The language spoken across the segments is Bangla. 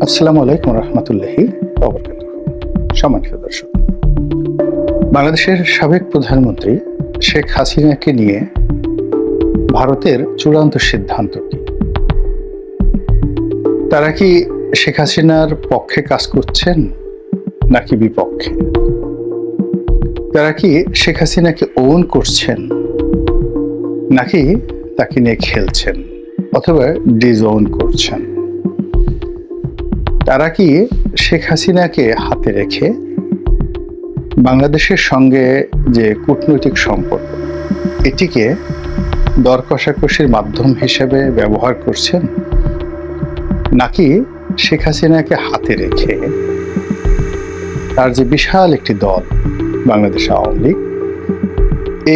আসসালামু আলাইকুম রহমতুল্লাহি ওয়া বারাকাতুহু। সম্মানিত দর্শক, বাংলাদেশের সাবেক প্রধানমন্ত্রী শেখ হাসিনাকে নিয়ে ভারতের চূড়ান্ত সিদ্ধান্ত কি? তারা কি শেখ হাসিনার পক্ষে কাজ করছেন নাকি বিপক্ষে? তারা কি শেখ হাসিনাকে ওন করছেন নাকি তাকে নিয়ে খেলছেন অথবা ডিজওন করছেন? তারা কি শেখ হাসিনাকে হাতে রেখে বাংলাদেশের সঙ্গে যে কূটনৈতিক সম্পর্ক এটিকে দর কষাকষির মাধ্যম হিসেবে ব্যবহার করছেন, নাকি শেখ হাসিনাকে হাতে রেখে তার যে বিশাল একটি দল বাংলাদেশ আওয়ামী লীগ,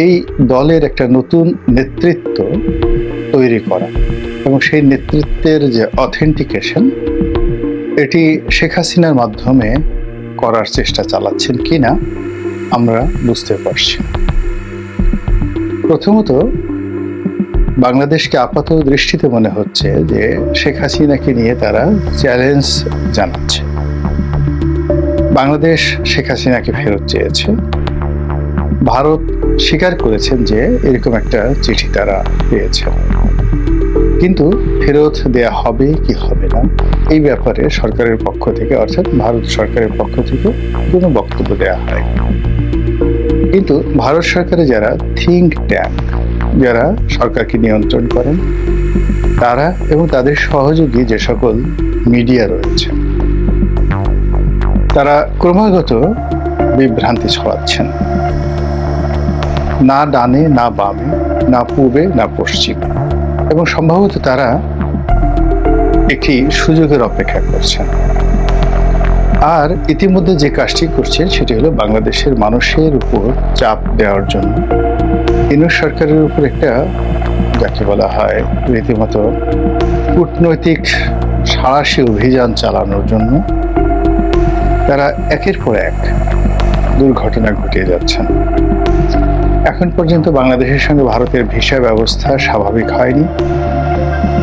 এই দলের একটা নতুন নেতৃত্ব তৈরি করা এবং সেই নেতৃত্বের যে অথেন্টিকেশন এটি শেখ হাসিনার মাধ্যমে করার চেষ্টা চালাচ্ছেন কিনা আমরা বুঝতে পারছি। প্রথমত, বাংলাদেশকে আপাত দৃষ্টিতে মনে হচ্ছে যে শেখ হাসিনাকে নিয়ে তারা চ্যালেঞ্জ জানাচ্ছে। বাংলাদেশ শেখ হাসিনাকে ফেরত চেয়েছে, ভারত স্বীকার করেছেন যে এরকম একটা চিঠি তারা পেয়েছেন, কিন্তু ফেরত দেয়া হবে কি হবে না এই ব্যাপারে সরকারের পক্ষ থেকে, অর্থাৎ ভারত সরকারের পক্ষ থেকে কোনো বক্তব্য দেওয়া হয়। কিন্তু ভারত সরকারে যারা থিঙ্ক ট্যাঙ্ক, যারা সরকারকে নিয়ন্ত্রণ করেন, তারা এবং তাদের সহযোগী যে সকল মিডিয়া রয়েছে, তারা ক্রমাগত বিভ্রান্তি ছড়াচ্ছেন। না ডানে না বামে, না পূবে না পশ্চিমে, এবং সম্ভবত তারা একটি সুযোগের অপেক্ষা করছেন। আর ইতিমধ্যে যে কাজটি করছেন সেটি হলো বাংলাদেশের মানুষের উপর চাপ দেওয়ার জন্য, ইউনূস সরকারের উপর একটা, যাকে বলা হয় রীতিমতো কূটনৈতিক সাঁড়াশি অভিযান চালানোর জন্য তারা একের পর এক দুর্ঘটনা ঘটিয়ে যাচ্ছেন। এখন পর্যন্ত বাংলাদেশের সঙ্গে ভারতের ভিসা ব্যবস্থা স্বাভাবিক হয়নি।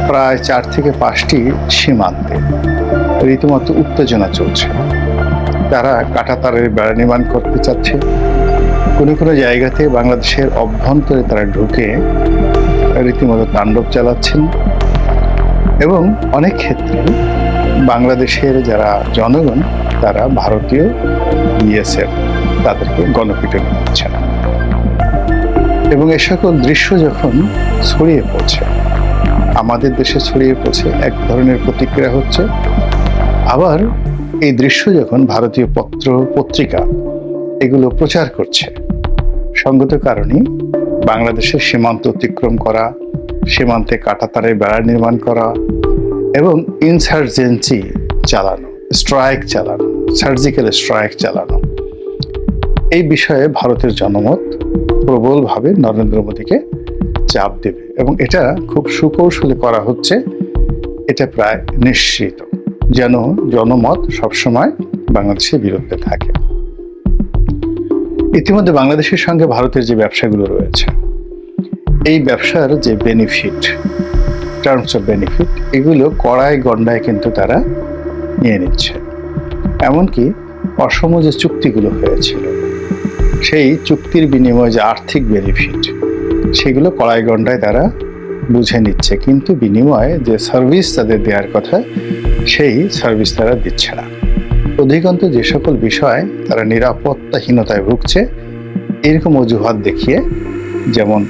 প্রায় 4 থেকে 5টি সীমান্তে রীতিমতো উত্তেজনা চলছে। তারা কাঁটাতারের বেড়া নির্মাণ করতে চাচ্ছে। কোনো কোনো জায়গাতে বাংলাদেশের অভ্যন্তরে তারা ঢুকে রীতিমতো তাণ্ডব চালাচ্ছেন, এবং অনেক ক্ষেত্রে বাংলাদেশের যারা জনগণ তারা ভারতীয় বিএসএফ তাদেরকে গণপিটুনি দিচ্ছেন। এবং এ সকল দৃশ্য যখন ছড়িয়ে পড়ছে, আমাদের দেশে ছড়িয়ে পড়ছে, এক ধরনের প্রতিক্রিয়া হচ্ছে। আবার এই দৃশ্য যখন ভারতীয় পত্র পত্রিকা এগুলো প্রচার করছে, সঙ্গত কারণেই বাংলাদেশের সীমান্ত অতিক্রম করা, সীমান্তে কাঁটাতারের বেড়া নির্মাণ করা এবং ইনসার্জেন্সি চালানো, স্ট্রাইক চালানো, সার্জিক্যাল স্ট্রাইক চালানো, এই বিষয়ে ভারতের জনমত প্রবলভাবে নরেন্দ্র মোদীকে চাপ দেবে, এবং এটা খুব সুকৌশলে করা হচ্ছে। এটা প্রায় নিশ্চিত যেন জনমত সবসময় বাংলাদেশের বিরুদ্ধে থাকে। ইতিমধ্যে বাংলাদেশের সঙ্গে ভারতের যে ব্যবসাগুলো রয়েছে, এই ব্যবসার যে বেনিফিট, টার্মস অফ বেনিফিট, এগুলো কড়ায় গণ্ডায় কিন্তু তারা নিয়ে নিচ্ছে। এমনকি অসম যে চুক্তিগুলো হয়েছিল, সেই চুক্তির বিনিময়ে যে আর্থিক বেনিফিট, সেগুলো কড়াই গণ্ডায় তারা বুঝে নিচ্ছে, কিন্তু বিনিময়ে যে সার্ভিস তাদের দেওয়ার কথা সেই সার্ভিস তারা দিচ্ছে না। অধিকন্ত যে সকল বিষয় তারা নিরাপত্তাহীনতায় ভুগছে, এরকম অজুহাত দেখিয়ে, যেমন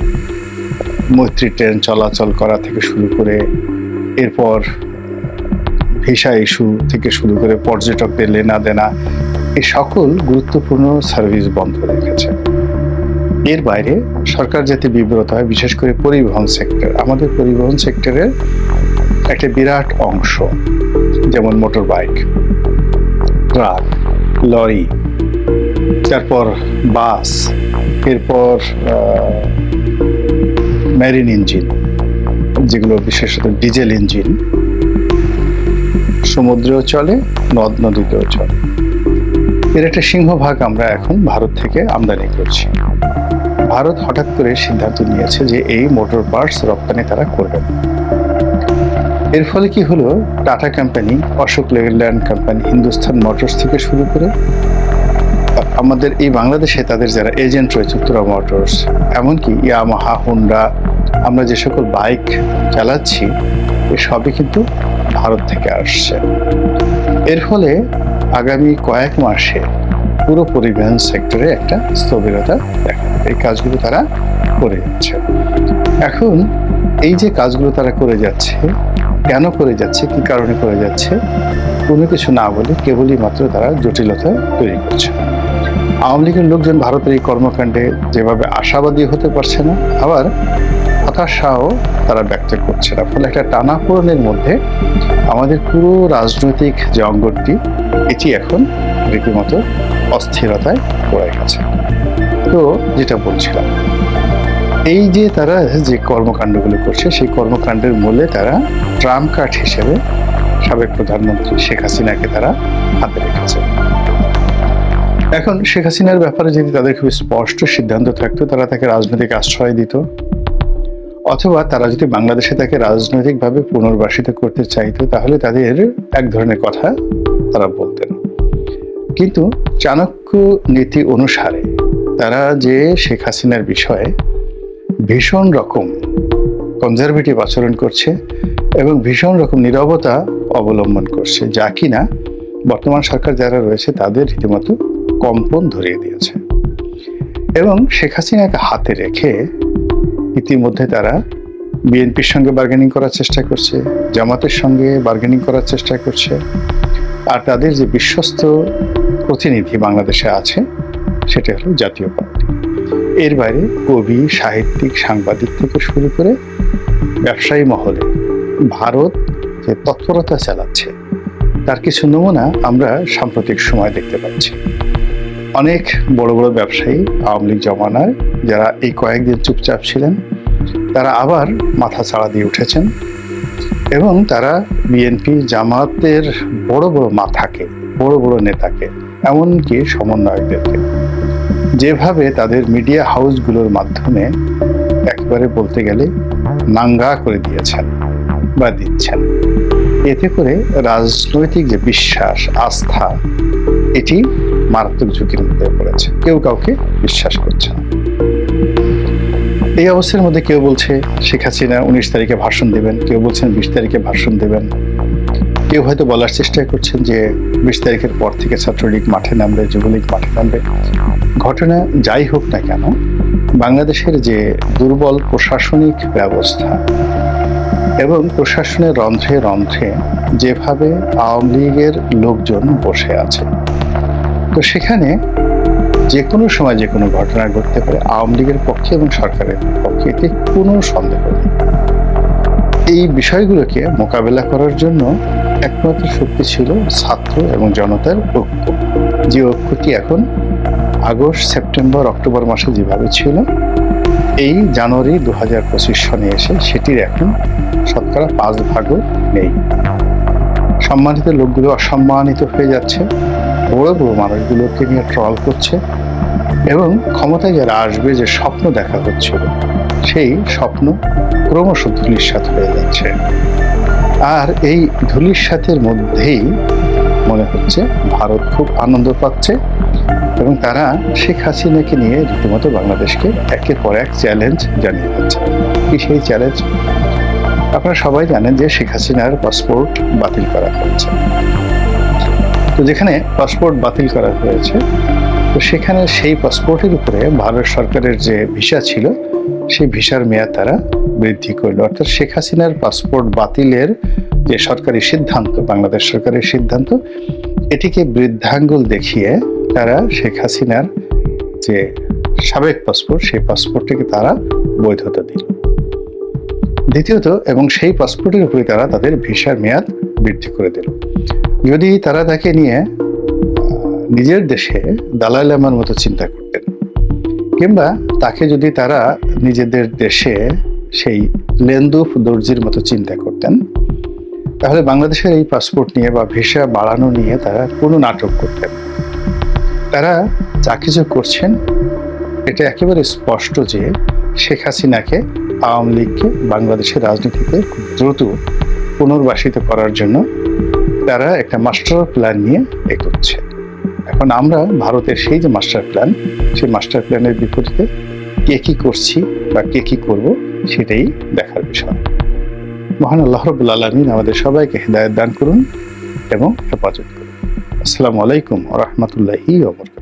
মৈত্রী ট্রেন চলাচল করা থেকে শুরু করে, এরপর ভিসা ইস্যু থেকে শুরু করে পর্যটকদের লেনা দেনা, এই সকল গুরুত্বপূর্ণ সার্ভিস বন্ধ রেখেছে। এর বাইরে সরকার যাতে বিব্রত হয়, বিশেষ করে পরিবহন সেক্টর, আমাদের পরিবহন সেক্টরের একটা বিরাট অংশ, যেমন মোটর বাইক, ট্রাক, লরি, তারপর বাস, এরপর মেরিন ইঞ্জিন, যেগুলো বিশেষত ডিজেল ইঞ্জিন, সমুদ্রেও চলে, নদ নদীতেও চলে, এর একটা সিংহভাগ আমরা এখন ভারত থেকে আমদানি করছি। ভারত হঠাৎ করে সিদ্ধান্ত নিয়েছে যে এই মোটর পার্টস রপ্তানি তারা করবে না। এর ফলে কি হলো, টাটা কোম্পানি, অশোক লেল্যান্ড কোম্পানি, হিন্দুস্তান মোটরস থেকে শুরু করে আমাদের এই বাংলাদেশে তাদের যারা এজেন্ট রয়েছে, উত্তরা মোটরস, এমনকি ইয়ামাহা, হুন্ডা, আমরা যে সকল বাইক চালাচ্ছি এ সবই কিন্তু ভারত থেকে আসছে। এর ফলে আগামী কয়েক মাসে পুরো পরিবহন সেক্টরে একটা স্থবিরতা দেখা যাবে। এই কাজগুলো তারা করে যাচ্ছে। এখন এই যে কাজগুলো তারা করে যাচ্ছে, কেন করে যাচ্ছে, কি কারণে করে যাচ্ছে, কোনো কিছু না বলে কেবলই মাত্র তারা জটিলতা তৈরি করছে। আওয়ামী লীগের লোকজন ভারতের এই কর্মকাণ্ডে যেভাবে আশাবাদী হতে পারছে না, আবার হতাশাও তারা ব্যক্ত করছে না। ফলে একটা টানাপোড়েনের মধ্যে আমাদের পুরো রাজনৈতিক যে অঙ্গনটি, এটি এখন রীতিমতো অস্থিরতায় পড়ে গেছে। তো যেটা বলছিলাম, এই যে তারা যে কর্মকাণ্ডগুলো করছে, সেই কর্মকাণ্ডের মূলে তারা ট্রাম্প কার্ড হিসেবে সাবেক প্রধানমন্ত্রী শেখ হাসিনাকে তারা হাতে রেখেছে। এখন শেখ হাসিনার ব্যাপারে যদি তাদের খুব স্পষ্ট সিদ্ধান্ত থাকতো, তারা তাকে রাজনৈতিক আশ্রয় দিত, অথবা তারা যদি বাংলাদেশে তাকে রাজনৈতিকভাবে পুনর্বাসিত করতে চাইতো, তাহলে তাদের এক ধরনের কথা তারা বলতেন। কিন্তু চাণক্য নীতি অনুসারে তারা যে শেখ হাসিনার বিষয়ে ভীষণ রকম কনজারভেটিভ আচরণ করছে এবং ভীষণ রকম নীরবতা অবলম্বন করছে, যা কিনা বর্তমান সরকার যারা রয়েছে তাদের রীতিমতো কম্পন ধরিয়ে দিয়েছে। এবং শেখ হাসিনাকে হাতে রেখে ইতিমধ্যে তারা বিএনপির সঙ্গে বার্গেনিং করার চেষ্টা করছে, জামাতের সঙ্গে বার্গেনিং করার চেষ্টা করছে, আর তাদের যে বিশ্বস্ত প্রতিনিধি বাংলাদেশে আছে সেটা হলো জাতীয় পার্টি। এর বাইরে কবি, সাহিত্যিক, সাংবাদিক থেকে শুরু করে ব্যবসায়ী মহলে ভারত যে তৎপরতা চালাচ্ছে তার কিছু নমুনা আমরা সাম্প্রতিক সময় দেখতে পাচ্ছি। অনেক বড় বড় ব্যবসায়ী আওয়ামী লীগ জমানায় যারা এই কয়েকদিন চুপচাপ ছিলেন, তারা আবার মাথা চাড়া দিয়ে উঠেছেন এবং তারা বিএনপি, জামাতের বড় বড় মাথাকে, বড় বড় নেতাকে, এমনকি সমন্বয়কদেরকে যেভাবে তাদের মিডিয়া হাউসগুলোর মাধ্যমে একবারে বলতে গেলে নাঙ্গা করে দিয়েছেন বা দিচ্ছেন, এতে করে রাজনৈতিক যে বিশ্বাস, আস্থা, এটি মারাত্মক ঝুঁকির মধ্যে পড়েছে। কেউ কাউকে বিশ্বাস করছে না। এই অবস্থার মধ্যে কেউ বলছে শেখ হাসিনা 19 তারিখে ভাষণ দেবেন, কেউ বলছেন 20 তারিখে ভাষণ দেবেন, কেউ হয়তো বলার চেষ্টা করছেন যে 20 তারিখের পর থেকে ছাত্রলীগ মাঠে নামবে, যুবলীগ মাঠে নামবে। ঘটনা যাই হোক না কেন, বাংলাদেশের যে দুর্বল প্রশাসনিক ব্যবস্থা এবং প্রশাসনের রন্ধ্রে রন্ধ্রে যেভাবে আওয়ামী লীগের লোকজন বসে আছে, তো সেখানে যে কোনো সময় যে কোনো ঘটনা ঘটতে পারে আওয়ামী লীগের পক্ষে এবং সরকারের পক্ষে, এতে কোনো সন্দেহ নেই। এই বিষয়গুলোকে মোকাবেলা করার জন্য একমাত্র শক্তি ছিল ছাত্র এবং জনতার ঐক্য, যে ঐক্যটি এখন আগস্ট, সেপ্টেম্বর, অক্টোবর মাসে যেভাবে ছিল, এই জানুয়ারি 2025 সনে এসে সেটির এখন শতকরা 5 ভাগও নেই। সম্মানিত লোকগুলো অসম্মানিত হয়ে যাচ্ছে, বড় বড় মানুষগুলোকে নিয়ে ট্রল করছে এবং ক্ষমতায় যারা আসবে যে স্বপ্ন দেখা হচ্ছিল, সেই স্বপ্ন ক্রমশ ধূলিসাৎ হয়ে যাচ্ছে। আর এই ধূলিসাতের মধ্যেই মনে হচ্ছে ভারত খুব আনন্দ পাচ্ছে এবং তারা শেখ হাসিনাকে নিয়ে রীতিমতো বাংলাদেশকে একের পর এক চ্যালেঞ্জ জানিয়ে যাচ্ছে। কি সেই চ্যালেঞ্জ? আপনারা সবাই জানেন যে শেখ হাসিনার পাসপোর্ট বাতিল করা হয়েছে। তো যেখানে পাসপোর্ট বাতিল করা হয়েছে, তো সেখানে সেই পাসপোর্টের উপরে ভারত সরকারের যে ভিসা ছিল, সেই ভিসার মেয়াদ তারা বৃদ্ধি করলো। অর্থাৎ শেখ হাসিনার পাসপোর্ট বাতিলের যে সরকারি সিদ্ধান্ত, বাংলাদেশ সরকারের সিদ্ধান্ত, এটিকে বৃদ্ধাঙ্গুল দেখিয়ে তারা শেখ হাসিনার যে সাবেক পাসপোর্ট, সেই পাসপোর্টটিকে তারা বৈধতা দিল। দ্বিতীয়ত, এবং সেই পাসপোর্টের উপরে তারা তাদের ভিসার মেয়াদ বৃদ্ধি করে দিল। যদি তারা তাকে নিয়ে নিজের দেশে দালাই লামার মতো চিন্তা করতেন, কিংবা তাকে যদি তারা নিজেদের দেশে সেই লেন্দুফ দর্জির মতো চিন্তা করতেন, তাহলে বাংলাদেশের এই পাসপোর্ট নিয়ে বা ভিসা বাড়ানো নিয়ে তারা কোনো নাটক করতেন। তারা যা কিছু করছেন এটা একেবারে স্পষ্ট যে শেখ হাসিনাকে, আওয়ামী লীগকে বাংলাদেশের রাজনীতিতে খুব দ্রুত পুনর্বাসিত করার জন্য তারা একটা মাস্টার প্ল্যান নিয়ে এগোচ্ছে। এখন আমরা ভারতের সেই যে মাস্টার প্ল্যান, সেই মাস্টার প্ল্যানের বিপরীতে কে কি করছি বা কে কি করব সেটাই দেখার বিষয়। মহান আল্লাহ রাব্বুল আলামিন আমাদের সবাইকে হিদায়াত দান করুন এবং হেফাজত করুন। আসসালামু আলাইকুম ওয়া রাহমাতুল্লাহি ওয়া বারাকাতুহু।